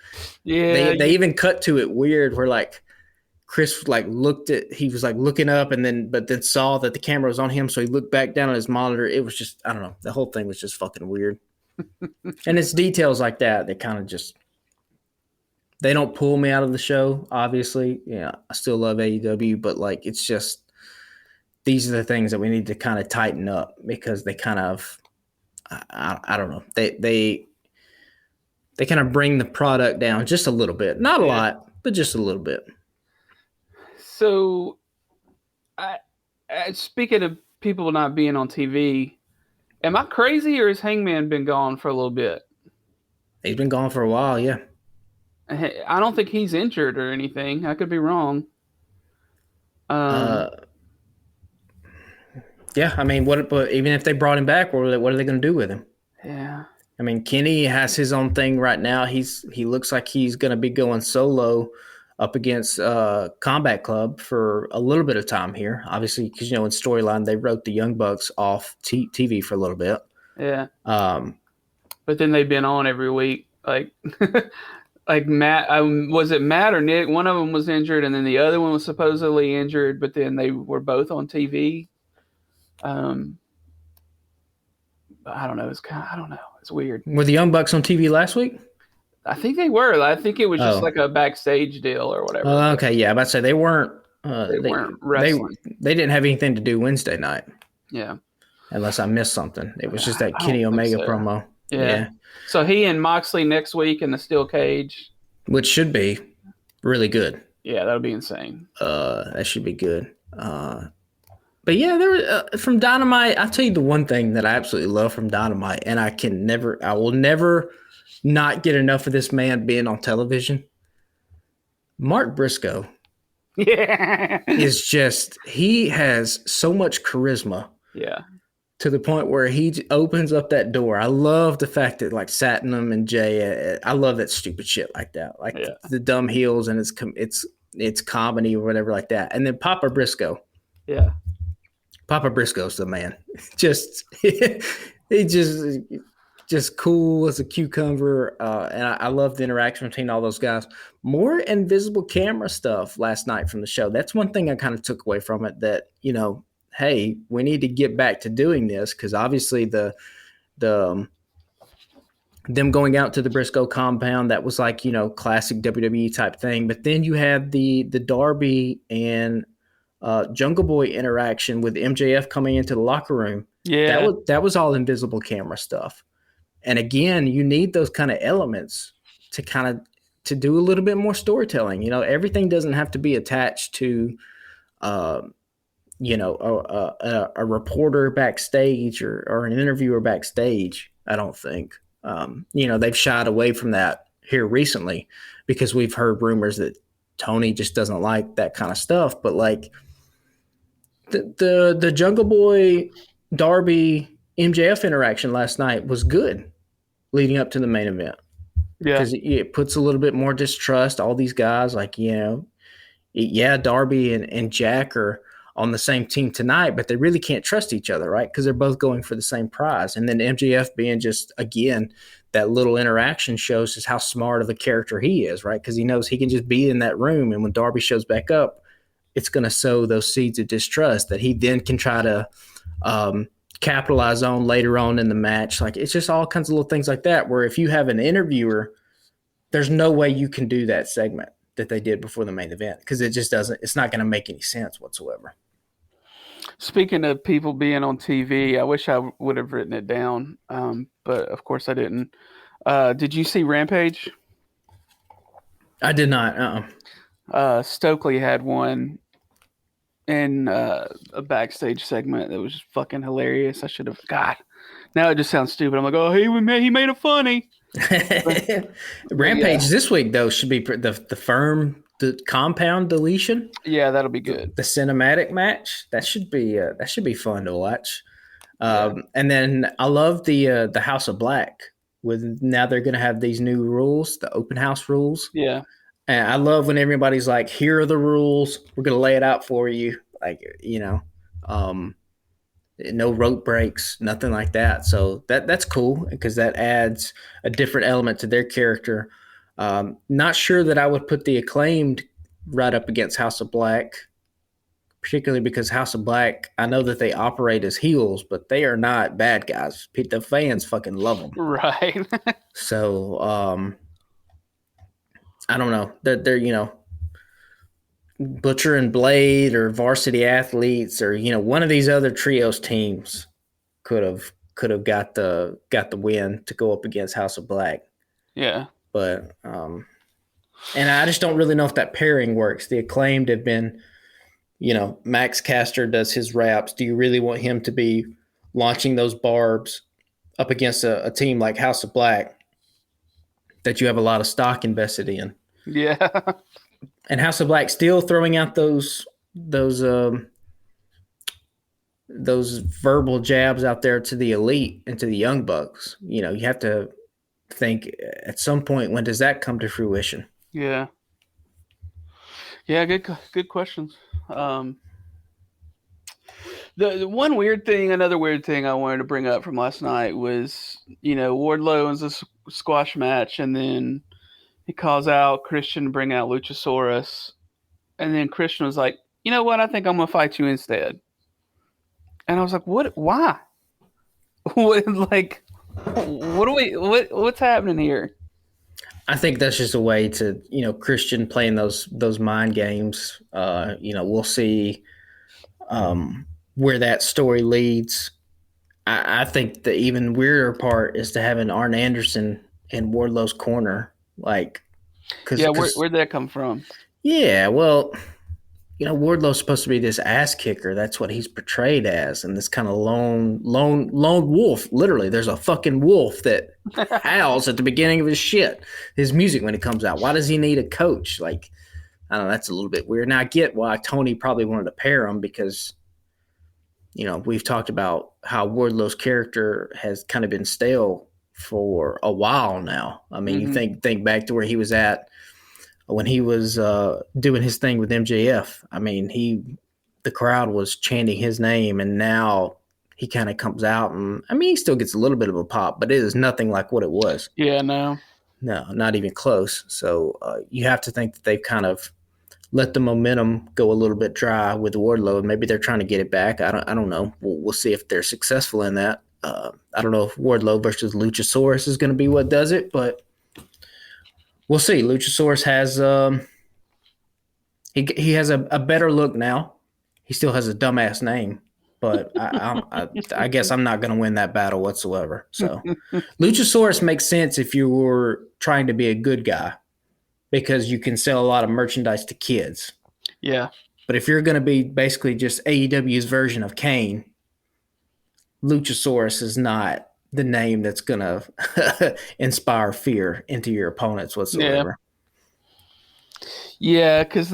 They even cut to it weird where like Chris like he was like looking up but then saw that the camera was on him, so he looked back down at his monitor. It was just, I don't know, the whole thing was just fucking weird. And it's details like that kind of just, they don't pull me out of the show. Obviously, I still love AEW, but like it's just, these are the things that we need to kind of tighten up because they kind of, I don't know. They kind of bring the product down just a little bit, not a lot, but just a little bit. So, speaking of people not being on TV, am I crazy or has Hangman been gone for a little bit? He's been gone for a while, yeah. I don't think he's injured or anything. I could be wrong. Yeah, I mean, but even if they brought him back, what are they going to do with him? Yeah. I mean, Kenny has his own thing right now. He looks like he's going to be going solo up against Combat Club for a little bit of time here. Obviously, because, in storyline, they wrote the Young Bucks off TV for a little bit. Yeah. But then they've been on every week. Like, like Matt, was it Matt or Nick? One of them was injured, and then the other one was supposedly injured, but then they were both on TV. I don't know. I don't know. It's weird. Were the Young Bucks on TV last week? I think they were. I think it was just like a backstage deal or whatever. Okay, yeah. I'm about to say they weren't. They weren't wrestling. They didn't have anything to do Wednesday night. Yeah. Unless I missed something. It was just that Kenny Omega promo. Yeah. So he and Moxley next week in the steel cage. Which should be really good. Yeah, that would be insane. That should be good. But yeah, there was from Dynamite. I'll tell you the one thing that I absolutely love from Dynamite, and I will never not get enough of this man being on television. Mark Briscoe. Yeah. Is just, he has so much charisma. Yeah. To the point where he opens up that door. I love the fact that like Satnam and Jay, I love that stupid shit like that. Like the dumb heels and it's comedy or whatever like that. And then Papa Briscoe. Yeah. Papa Briscoe's the man. Just he just cool as a cucumber. And I love the interaction between all those guys. More invisible camera stuff last night from the show. That's one thing I kind of took away from it, that, you know, hey, we need to get back to doing this, because obviously them going out to the Briscoe compound, that was like, you know, classic WWE type thing. But then you had the Darby and Jungle Boy interaction with MJF coming into the locker room. Yeah, that was all invisible camera stuff. And again, you need those kind of elements to do a little bit more storytelling. You know, everything doesn't have to be attached to a reporter backstage or an interviewer backstage. I don't think. They've shied away from that here recently because we've heard rumors that Tony just doesn't like that kind of stuff. But like the Jungle Boy Darby MJF interaction last night was good leading up to the main event. Yeah. Because it puts a little bit more distrust. All these guys, like, you know, Darby and Jack are on the same team tonight, but they really can't trust each other, right? Because they're both going for the same prize. And then MJF being just, again, that little interaction shows us how smart of a character he is, right? Because he knows he can just be in that room, and when Darby shows back up, it's going to sow those seeds of distrust that he then can try to capitalize on later on in the match. Like, it's just all kinds of little things like that, where if you have an interviewer, there's no way you can do that segment that they did before the main event, because it just doesn't, it's not going to make any sense whatsoever. Speaking of people being on TV, I wish I would have written it down, but of course I didn't. Did you see Rampage? I did not. Stokely had one in a backstage segment that was just fucking hilarious. I should have. God, now it just sounds stupid. I'm like, oh, he made it funny. Rampage this week though should be the compound deletion. Yeah, that'll be good. The cinematic match that should be fun to watch. And then I love the House of Black. With now they're going to have these new rules, the open house rules. Yeah, and I love when everybody's like, "Here are the rules. We're going to lay it out for you." Like, you know, no rope breaks, nothing like that. So that's cool, because that adds a different element to their character. Not sure that I would put the Acclaimed right up against House of Black, particularly because House of Black, I know that they operate as heels, but they are not bad guys. The fans fucking love them. Right. So, I don't know. They're, you know, Butcher and Blade or Varsity Athletes or, you know, one of these other trios teams could have got the win to go up against House of Black. Yeah. But and I just don't really know if that pairing works. The Acclaimed have been, you know, Max Caster does his raps. Do you really want him to be launching those barbs up against a team like House of Black that you have a lot of stock invested in? Yeah. And House of Black still throwing out those verbal jabs out there to the Elite and to the Young Bucks. You know, you have to think at some point, when does that come to fruition? Yeah. Yeah, good questions. The another weird thing I wanted to bring up from last night was, you know, Wardlow was a squash match, and then he calls out Christian to bring out Luchasaurus, and then Christian was like, "You know what? I think I'm gonna fight you instead." And I was like, "What? Why? What? Like, what do we? What's happening here?" I think that's just a way to, Christian playing those mind games. We'll see where that story leads. I think the even weirder part is to having Arn Anderson in Wardlow's corner, like, Yeah, because where'd that come from? yeah, well, Wardlow's supposed to be this ass kicker. That's what he's portrayed as, and this kind of lone wolf. Literally, there's a fucking wolf that howls at the beginning of his music when it comes out. Why does he need a coach? Like, I don't know. That's a little bit weird. Now I get why Tony probably wanted to pair him because, we've talked about how Wardlow's character has kind of been stale for a while now. I mean, you think back to where he was at when he was doing his thing with MJF. I mean, the crowd was chanting his name, and now he kind of comes out, and I mean, he still gets a little bit of a pop, but it is nothing like what it was. Yeah, no, not even close. So you have to think that they've kind of let the momentum go a little bit dry with Wardlow. Maybe they're trying to get it back. I don't know. We'll see if they're successful in that. I don't know if Wardlow versus Luchasaurus is going to be what does it, but we'll see. Luchasaurus has he has a better look now. He still has a dumbass name, but I guess I'm not going to win that battle whatsoever. So Luchasaurus makes sense if you were trying to be a good guy because you can sell a lot of merchandise to kids. Yeah. But if you're going to be basically just AEW's version of Kane, Luchasaurus is not the name that's going to inspire fear into your opponents whatsoever. Yeah, because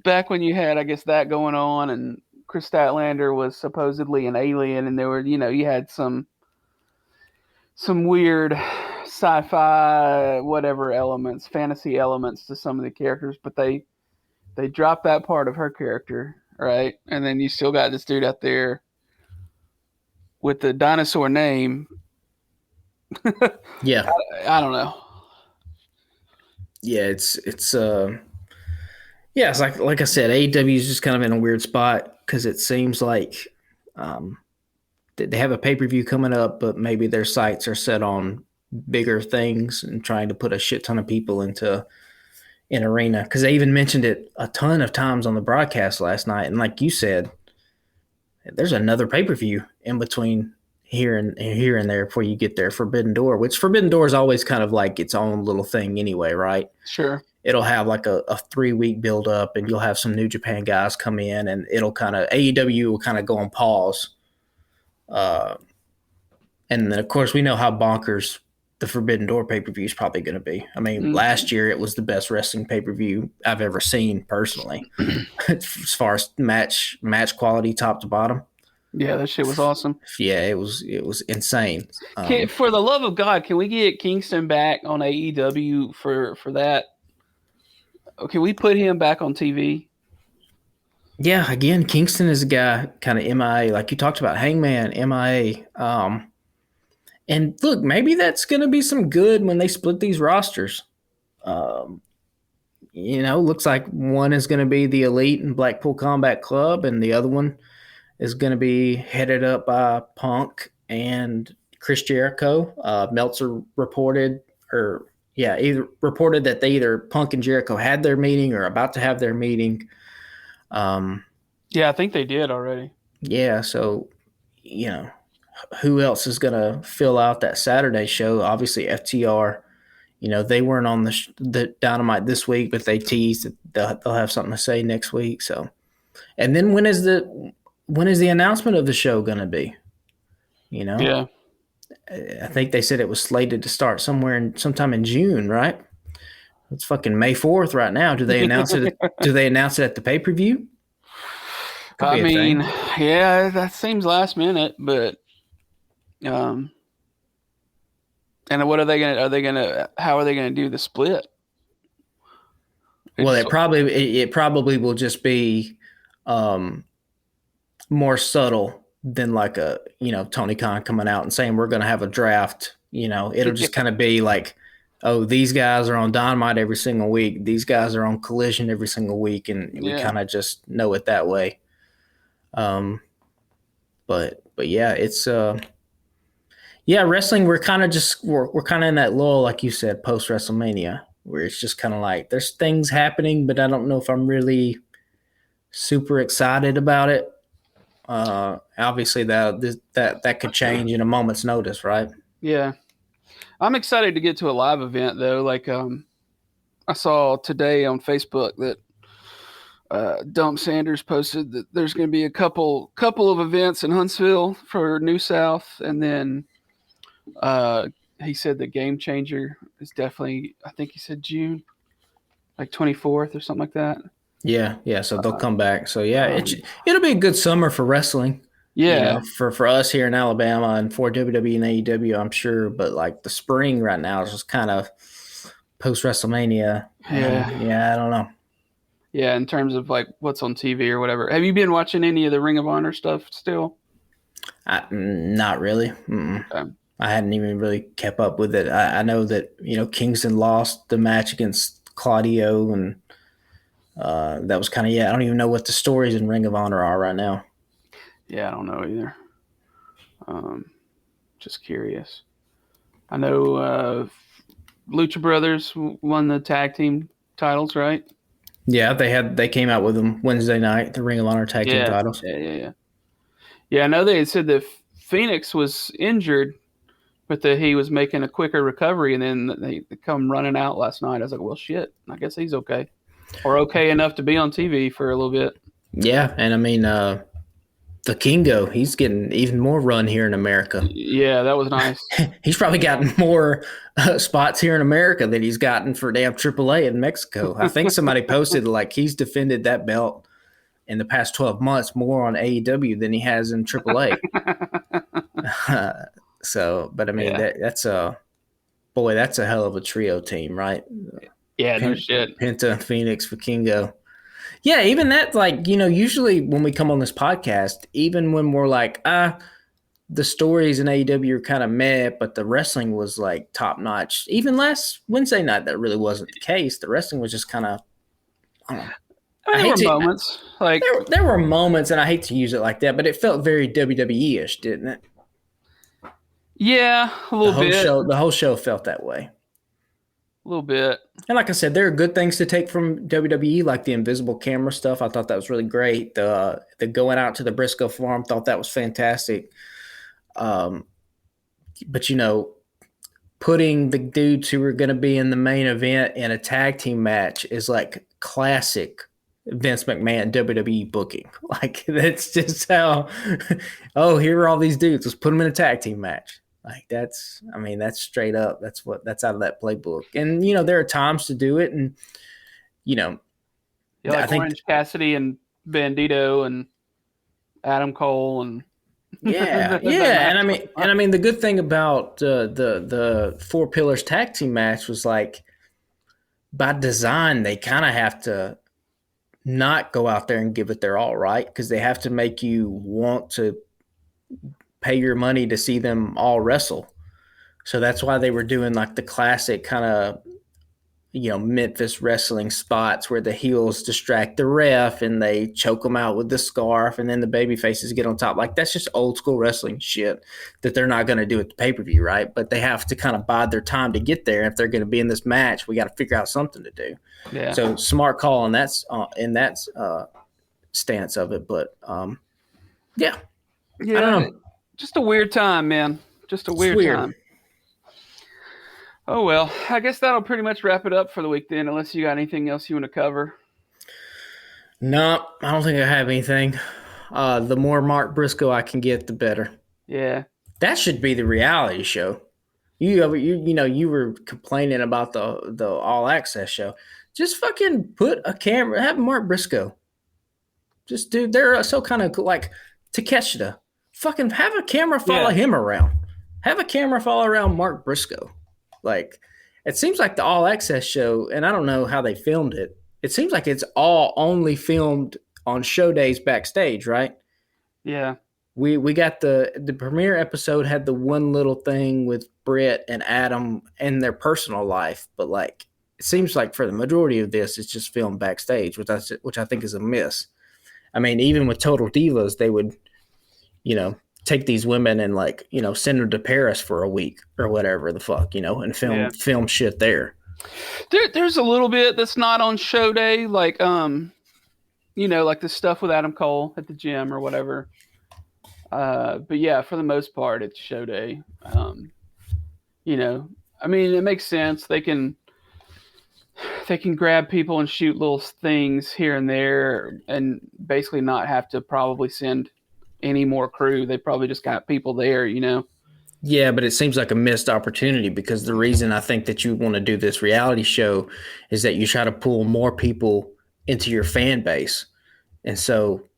back when you had, I guess, that going on, and Chris Statlander was supposedly an alien, and there were, you had some weird sci-fi whatever elements, fantasy elements to some of the characters, but they dropped that part of her character, right? And then you still got this dude out there with the dinosaur name. Yeah. I don't know. Yeah, it's like I said, AEW is just kind of in a weird spot because it seems like they have a pay-per-view coming up, but maybe their sights are set on bigger things and trying to put a shit ton of people into an arena, because they even mentioned it a ton of times on the broadcast last night. And like you said, there's another pay-per-view in between here and there before you get there. Forbidden Door, which Forbidden Door is always kind of like its own little thing anyway, right? Sure. It'll have like a 3-week build up, and you'll have some New Japan guys come in, and it'll kind of AEW will kind of go on pause. And then of course we know how bonkers the Forbidden Door pay-per-view is probably going to be. I mean, last year it was the best wrestling pay-per-view I've ever seen personally, as far as match quality, top to bottom. Yeah, that shit was awesome. Yeah, it was insane. For the love of God, can we get Kingston back on AEW for that? Can we put him back on TV? Yeah, again, Kingston is a guy kind of MIA, like you talked about, Hangman, MIA. And look, maybe that's going to be some good when they split these rosters. Looks like one is going to be the Elite and Blackpool Combat Club, and the other one is going to be headed up by Punk and Chris Jericho. Meltzer reported that they either Punk and Jericho had their meeting or about to have their meeting. Yeah, I think they did already. Yeah, so, who else is going to fill out that Saturday show? Obviously, FTR. They weren't on the Dynamite this week, but they teased that they'll have something to say next week. So, and then when is the announcement of the show going to be? Yeah. I think they said it was slated to start sometime in June, right? It's fucking May 4th right now. Do they announce it? Do they announce it at the pay-per-view? I mean, yeah, that seems last minute, but and what are they gonna how are they gonna do the split? Well, it probably will just be more subtle than like Tony Khan coming out and saying we're going to have a draft. It'll just kind of be like oh, these guys are on Dynamite every single week. These guys are on Collision every single week, and we Yeah. kind of just know it that way. But yeah, it's yeah, wrestling. We're kind of just we're kind of in that lull, like you said, post WrestleMania, where it's just kind of like there's things happening, but I don't know if I'm really super excited about it. Obviously, that could change in a moment's notice, right? Yeah. I'm excited to get to a live event though. Like I saw today on Facebook that Dump Sanders posted that there's going to be a couple of events in Huntsville for New South, and then he said the Game Changer is definitely. I think he said June, like 24th or something like that. Yeah, yeah. So they'll come back. So yeah, Um, it'll be a good summer for wrestling. You yeah, know, for us here in Alabama and for WWE and AEW, I'm sure. But like the spring right now is just kind of post WrestleMania, and yeah, yeah, I don't know. yeah. In terms of like what's on TV or whatever, have you been watching any of the Ring of Honor stuff still? Not really. Mm-mm. Um, I hadn't even really kept up with it. I know that Kingston lost the match against Claudio, and that was kind of yeah. I don't even know what the stories in Ring of Honor are right now. yeah, I don't know either. Um, just curious. I know Lucha Brothers won the tag team titles, right? Yeah, they came out with them Wednesday night, the Ring of Honor tag team Yeah, titles. yeah. Yeah, I know they had said that Phoenix was injured, but that he was making a quicker recovery, and then they come running out last night. I was like, well, shit, I guess he's okay. Or okay enough to be on TV for a little bit. Yeah, and I mean the Kingo, he's getting even more run here in America. Yeah, that was nice. He's probably gotten more spots here in America than he's gotten for damn AAA in Mexico. I think somebody posted like he's defended that belt in the past 12 months more on AEW than he has in AAA. So, but I mean, Yeah. that's a boy, that's a hell of a trio team, right? Yeah, no shit. Penta, Phoenix, Vikingo. Yeah, even that, like, usually when we come on this podcast, even when we're like, the stories in AEW are kind of meh, but the wrestling was like top notch. Even last Wednesday night, that really wasn't the case. The wrestling was just kind of, I don't know. I mean, there were moments like There were moments, and I hate to use it like that, but it felt very WWE ish, didn't it? yeah, a little bit, The whole show felt that way. a little bit. And like I said, there are good things to take from WWE, like the invisible camera stuff. I thought that was really great. The going out to the Briscoe farm, thought that was fantastic. But putting the dudes who were going to be in the main event in a tag team match is like classic Vince McMahon WWE booking. Like that's just how. Oh, here are all these dudes. Let's put them in a tag team match. Like that's straight up. That's out of that playbook. And there are times to do it, and Yeah, like I think Orange Cassidy and Bandito and Adam Cole and yeah, yeah. And I mean the good thing about the Four Pillars tag team match was like by design they kind of have to not go out there and give it their all, right? Because they have to make you want to pay your money to see them all wrestle. So that's why they were doing like the classic kind of Memphis wrestling spots where the heels distract the ref and they choke them out with the scarf, and then the baby faces get on top. Like that's just old school wrestling shit that they're not going to do at the pay-per-view, right? But they have to kind of bide their time to get there. If they're going to be in this match, we got to figure out something to do. yeah, So smart call in that stance of it. But yeah, I don't know. just a weird time, man. Just a weird time. Oh well, I guess that'll pretty much wrap it up for the week then, unless you got anything else you want to cover. No, I don't think I have anything. The more Mark Briscoe I can get, the better. Yeah, That should be the reality show. You were complaining about the All Access show. Just fucking put a camera, have Mark Briscoe. Just dude, they're so kind of like Takeshita. Fucking have a camera follow him around. Have a camera follow around Mark Briscoe. Like, it seems like the All Access show, and I don't know how they filmed it. It seems like it's all only filmed on show days backstage, right? yeah, We got the premiere episode had the one little thing with Britt and Adam in their personal life, but like it seems like for the majority of this, it's just filmed backstage, which I think is a miss. I mean, even with Total Divas, they would, take these women and like, send them to Paris for a week or whatever the fuck, and film shit there. There's a little bit that's not on show day, like like the stuff with Adam Cole at the gym or whatever. But yeah, for the most part, it's show day. I mean, it makes sense. They can grab people and shoot little things here and there, and basically not have to probably send any more crew. They probably just got people there, Yeah, but it seems like a missed opportunity because the reason I think that you want to do this reality show is that you try to pull more people into your fan base. And so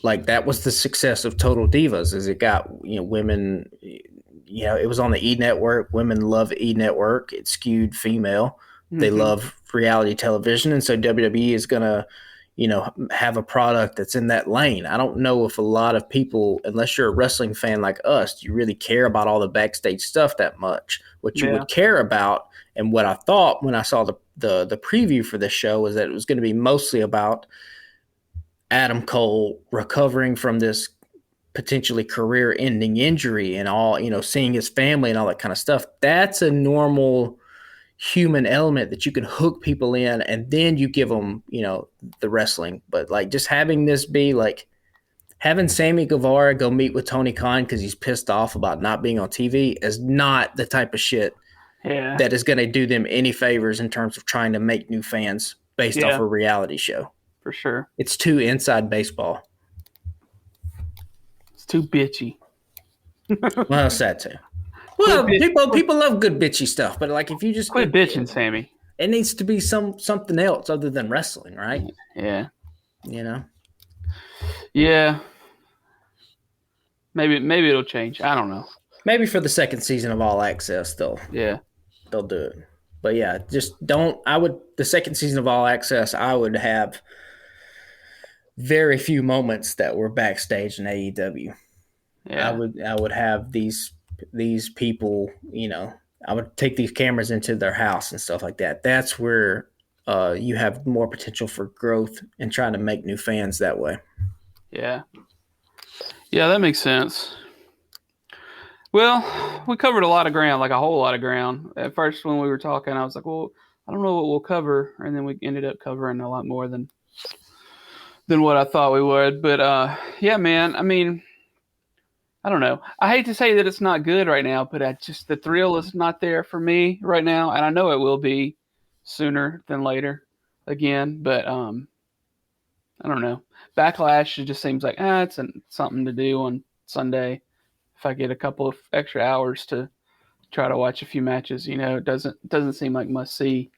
like that was the success of Total Divas is it got, women, it was on the E Network. Women love E Network. It skewed female. They love reality television. And so WWE is going to, have a product that's in that lane. I don't know if a lot of people, unless you're a wrestling fan like us, do you really care about all the backstage stuff that much? What you would care about, and what I thought when I saw the preview for this show was that it was going to be mostly about Adam Cole recovering from this potentially career-ending injury and all, seeing his family and all that kind of stuff. That's a normal human element that you can hook people in, and then you give them, the wrestling. But like just having this be like having Sammy Guevara go meet with Tony Khan because he's pissed off about not being on TV is not the type of shit that is going to do them any favors in terms of trying to make new fans based off a reality show. For sure. It's too inside baseball. It's too bitchy. Well, it's that too. Well, people love good bitchy stuff, but like if you just quit bitching, Sammy, it needs to be something else other than wrestling, right? Yeah. Yeah. Maybe it'll change. I don't know. Maybe for the second season of All Access, they'll do it. But yeah, just don't. The second season of All Access, I would have very few moments that were backstage in AEW. Yeah. I would have these people, I would take these cameras into their house and stuff like that. That's where you have more potential for growth and trying to make new fans that way. Yeah. Yeah, that makes sense. Well, we covered a lot of ground, like a whole lot of ground. At first, when we were talking, I was like, well, I don't know what we'll cover. And then we ended up covering a lot more than what I thought we would. But yeah, man, I mean, I don't know. I hate to say that it's not good right now, but the thrill is not there for me right now. And I know it will be sooner than later again. But I don't know. Backlash, it just seems like, it's something to do on Sunday. If I get a couple of extra hours to try to watch a few matches, it doesn't seem like must see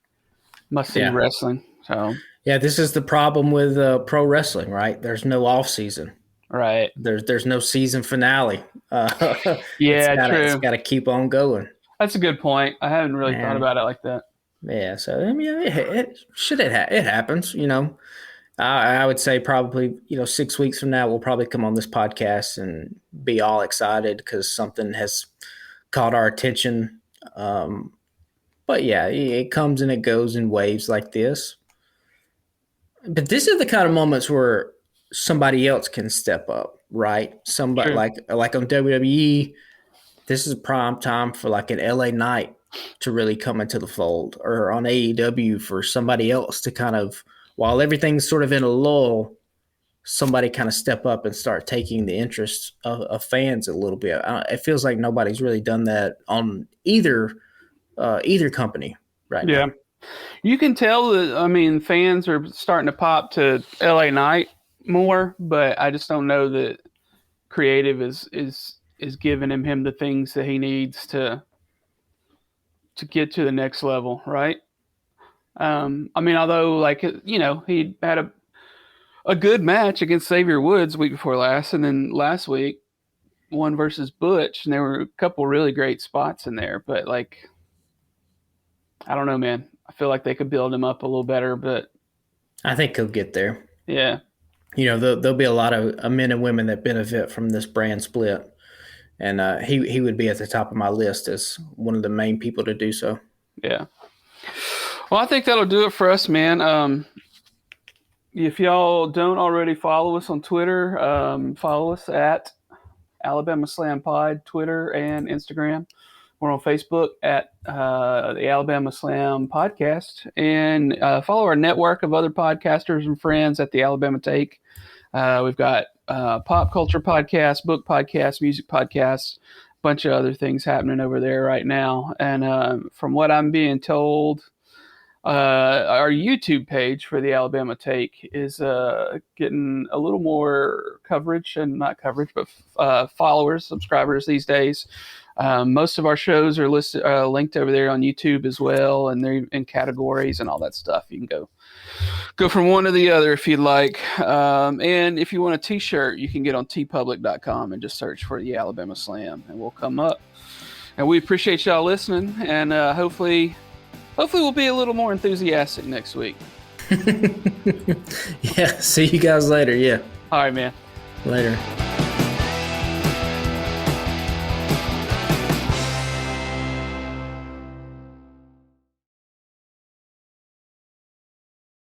wrestling. So yeah, this is the problem with pro wrestling, right? There's no off season. Right. There's no season finale. True. It's got to keep on going. That's a good point. I haven't really thought about it like that. Yeah. So I mean, it happens. I would say probably 6 weeks from now we'll probably come on this podcast and be all excited because something has caught our attention. But yeah, it comes and it goes in waves like this. But this is the kind of moments where somebody else can step up, right? Somebody like on WWE, this is prime time for like an LA Knight to really come into the fold, or on AEW for somebody else to kind of, while everything's sort of in a lull, somebody kind of step up and start taking the interest of fans a little bit. It feels like nobody's really done that on either company right now. Yeah. You can tell that, fans are starting to pop to LA Knight more, but I just don't know that creative is giving him the things that he needs to get to the next level, right? Although he had a good match against Xavier Woods week before last, and then last week one versus Butch, and there were a couple really great spots in there, but I don't know, man. I feel like they could build him up a little better, but I think he'll get there. Yeah. There'll be a lot of men and women that benefit from this brand split. And he would be at the top of my list as one of the main people to do so. Yeah. Well, I think that'll do it for us, man. If y'all don't already follow us on Twitter, follow us at Alabama Slam Pod, Twitter and Instagram. We're on Facebook at the Alabama Slam Podcast, and follow our network of other podcasters and friends at the Alabama Take. We've got pop culture podcasts, book podcasts, music podcasts, a bunch of other things happening over there right now. And from what I'm being told, our YouTube page for the Alabama Take is getting a little more coverage, and not coverage, but followers, subscribers these days. Most of our shows are listed, linked over there on YouTube as well, and they're in categories and all that stuff. You can go from one to the other if you'd like. And if you want a t-shirt, you can get on tpublic.com and just search for the Alabama Slam, and we'll come up. And we appreciate y'all listening, and hopefully we'll be a little more enthusiastic next week. Yeah, see you guys later. Yeah. All right, man. Later.